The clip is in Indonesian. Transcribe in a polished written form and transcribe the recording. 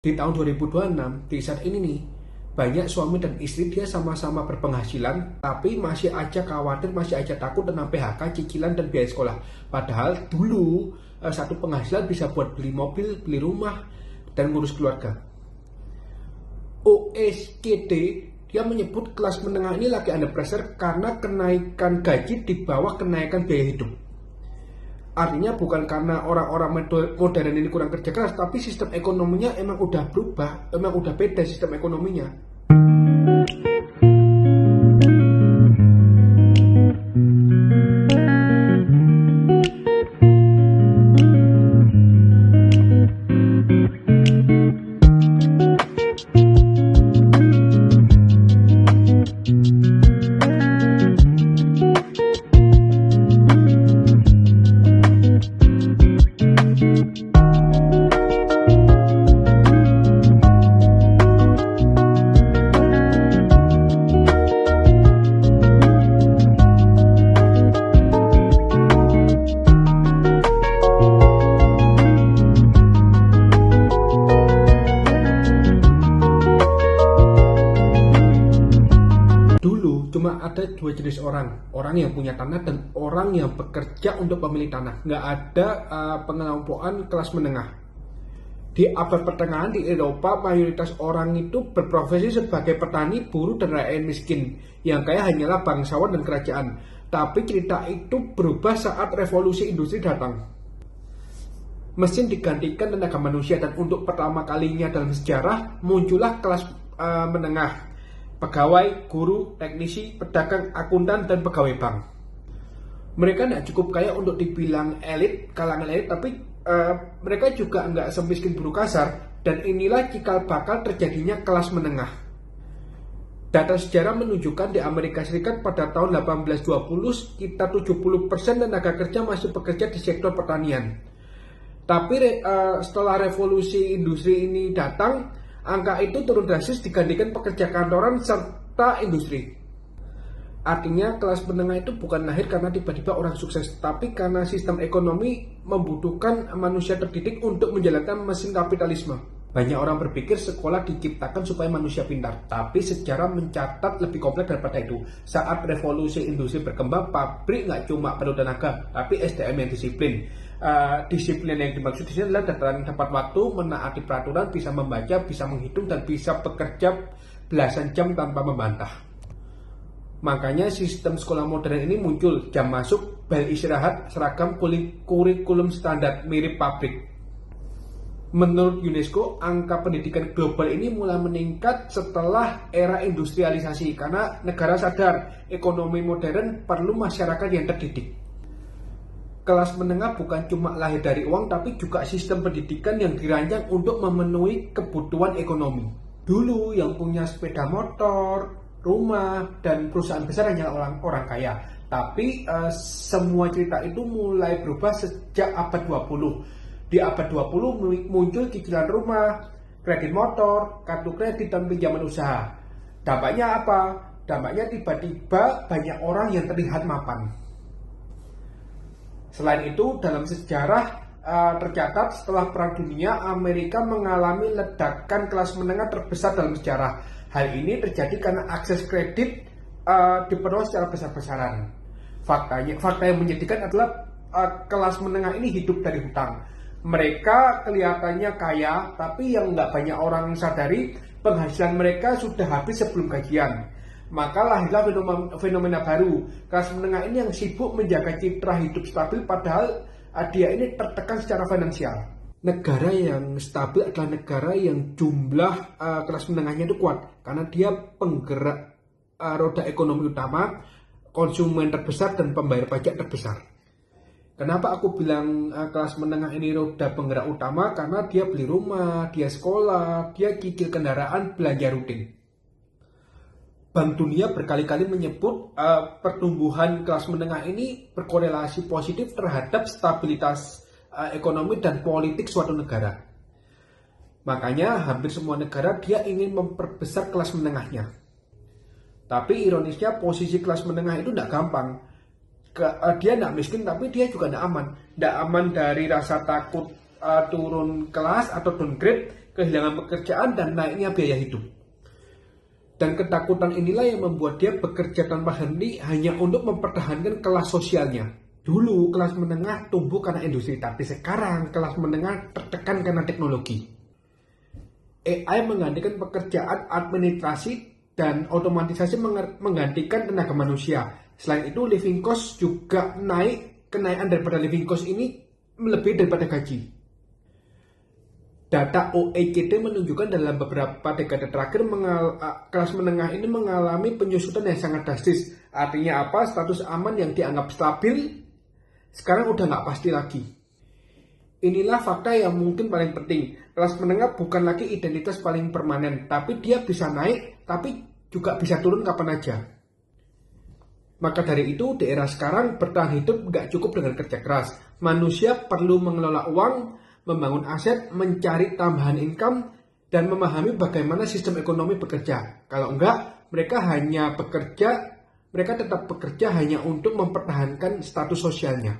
Di tahun 2026, di saat ini nih, banyak suami dan istri dia sama-sama berpenghasilan, tapi masih aja khawatir, masih aja takut tentang PHK, cicilan, dan biaya sekolah. Padahal dulu satu penghasilan bisa buat beli mobil, beli rumah, dan ngurus keluarga. OECD dia menyebut kelas menengah ini lagi under pressure karena kenaikan gaji di bawah kenaikan biaya hidup. Artinya bukan karena orang-orang modern ini kurang kerja keras, tapi sistem ekonominya emang udah berubah, emang udah beda sistem ekonominya. Dulu cuma ada dua jenis orang yang punya tanah dan orang yang bekerja untuk pemilik tanah. Nggak ada pengelompokan kelas menengah. Di abad pertengahan di Eropa, mayoritas orang itu berprofesi sebagai petani, buruh, dan rakyat miskin. Yang kaya hanyalah bangsawan dan kerajaan. Tapi cerita itu berubah saat revolusi industri datang. Mesin digantikan tenaga manusia dan untuk pertama kalinya dalam sejarah muncullah kelas menengah. Pegawai, guru, teknisi, pedagang, akuntan, dan pegawai bank. Mereka tidak cukup kaya untuk dibilang elit, kalangan elit, tapi mereka juga nggak semiskin buruh kasar. Dan inilah cikal bakal terjadinya kelas menengah. Data sejarah menunjukkan di Amerika Serikat pada tahun 1820 sekitar 70% tenaga kerja masih bekerja di sektor pertanian. Tapi setelah revolusi industri ini datang, angka itu turun drastis digantikan pekerja kantoran serta industri. Artinya kelas menengah itu bukan lahir karena tiba-tiba orang sukses, tapi karena sistem ekonomi membutuhkan manusia terdidik untuk menjalankan mesin kapitalisme. Banyak orang berpikir sekolah diciptakan supaya manusia pintar, tapi sejarah mencatat lebih kompleks daripada itu. Saat revolusi industri berkembang, pabrik nggak cuma perlu tenaga, tapi SDM yang disiplin. Disiplin yang dimaksud di sini adalah datang tepat waktu, menaati peraturan, bisa membaca, bisa menghitung, dan bisa bekerja belasan jam tanpa membantah. Makanya sistem sekolah modern ini muncul, jam masuk, bel istirahat, seragam, kurikulum standar mirip pabrik. Menurut UNESCO, angka pendidikan global ini mulai meningkat setelah era industrialisasi karena negara sadar ekonomi modern perlu masyarakat yang terdidik. Kelas menengah bukan cuma lahir dari uang, tapi juga sistem pendidikan yang dirancang untuk memenuhi kebutuhan ekonomi. Dulu yang punya sepeda motor, rumah, dan perusahaan besar hanyalah orang kaya. Tapi semua cerita itu mulai berubah sejak abad 20. Di abad 20 muncul cicilan rumah, kredit motor, kartu kredit, dan pinjaman usaha. Dampaknya apa? Dampaknya tiba-tiba banyak orang yang terlihat mapan. Selain itu, dalam sejarah tercatat setelah Perang Dunia, Amerika mengalami ledakan kelas menengah terbesar dalam sejarah. Hal ini terjadi karena akses kredit diperoleh secara besar-besaran. Fakta yang menyedihkan adalah kelas menengah ini hidup dari hutang. Mereka kelihatannya kaya, tapi yang nggak banyak orang sadari, penghasilan mereka sudah habis sebelum gajian. Maka lahirlah fenomena baru, kelas menengah ini yang sibuk menjaga citra hidup stabil padahal dia ini tertekan secara finansial. Negara yang stabil adalah negara yang jumlah kelas menengahnya itu kuat karena dia penggerak roda ekonomi utama, konsumen terbesar, dan pembayar pajak terbesar. Kenapa aku bilang kelas menengah ini roda penggerak utama? Karena dia beli rumah, dia sekolah, dia cicil kendaraan, belanja rutin. Bank Dunia berkali-kali menyebut pertumbuhan kelas menengah ini berkorelasi positif terhadap stabilitas ekonomi dan politik suatu negara. Makanya hampir semua negara dia ingin memperbesar kelas menengahnya. Tapi ironisnya posisi kelas menengah itu tidak gampang. Dia tidak miskin tapi dia juga tidak aman. Tidak aman dari rasa takut turun kelas atau downgrade. kehilangan pekerjaan, dan naiknya biaya hidup. Dan ketakutan inilah yang membuat dia bekerja tanpa henti hanya untuk mempertahankan kelas sosialnya. Dulu kelas menengah tumbuh karena industri, tapi sekarang kelas menengah tertekan karena teknologi. AI menggantikan pekerjaan administrasi dan otomatisasi menggantikan tenaga manusia. Selain itu, living cost juga naik. Kenaikan daripada living cost ini lebih daripada gaji. Data OECD menunjukkan dalam beberapa dekade terakhir kelas menengah ini mengalami penyusutan yang sangat drastis. Artinya apa? Status aman yang dianggap stabil sekarang udah nggak pasti lagi. Inilah fakta yang mungkin paling penting. Kelas menengah bukan lagi identitas paling permanen, tapi dia bisa naik, tapi juga bisa turun kapan aja. Maka dari itu, di era sekarang bertahan hidup nggak cukup dengan kerja keras. Manusia perlu mengelola uang, membangun aset, mencari tambahan income, dan memahami bagaimana sistem ekonomi bekerja. Kalau enggak, mereka tetap bekerja hanya untuk mempertahankan status sosialnya.